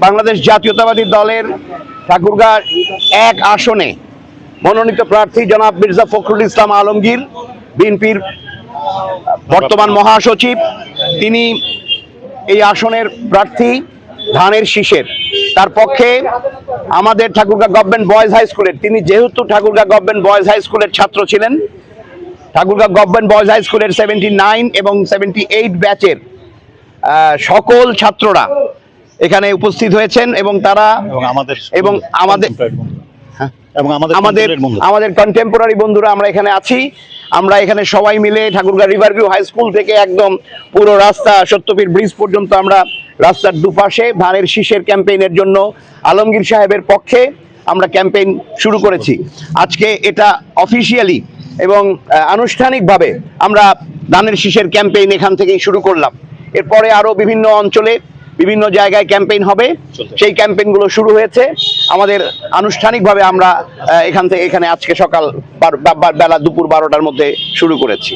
বাংলাদেশ জাতীয়তাবাদী দলের ঠাকুরগাঁ 1 আসনে মনোনীত প্রার্থী জনাব মির্জা ফখরুল ইসলাম আলমগীর, বিএনপির বর্তমান মহাসচিব, তিনি এই আসনের প্রার্থী ধানের শীষের। তার পক্ষে আমাদের ঠাকুরগাঁ গভর্নমেন্ট বয়েজ হাই স্কুলের, তিনি যেহেতু ঠাকুরগাঁ গভর্নমেন্ট বয়েজ হাই স্কুলের ছাত্র ছিলেন, ঠাকুরগাঁ গভর্নমেন্ট বয়েজ হাই স্কুলের 79 এবং 78 ব্যাচের সকল ছাত্ররা এখানে উপস্থিত হয়েছেন এবং তারা আমাদের কন্টেম্পোরারি বন্ধুরা আমরা এখানে আছি। আমরা এখানে সবাই মিলে ঠাকুরগাঁ রিভারভিউ হাই স্কুল থেকে একদম পুরো রাস্তা সত্যপীর ব্রিজ পর্যন্ত আমরা রাস্তার দুপাশে ধানের শীষের ক্যাম্পেইনের জন্য আলমগীর সাহেবের পক্ষে আমরা ক্যাম্পেইন শুরু করেছি। আজকে এটা অফিসিয়ালি এবং আনুষ্ঠানিকভাবে আমরা ধানের শীষের ক্যাম্পেইন এখান থেকেই শুরু করলাম। এরপরে আরো বিভিন্ন অঞ্চলে বিভিন্ন জায়গায় ক্যাম্পেইন হবে, সেই ক্যাম্পেইনগুলো শুরু হয়েছে। আমাদের আনুষ্ঠানিকভাবে আমরা এখানে আজকে সকাল বেলা দুপুর 12টার মধ্যে শুরু করেছি।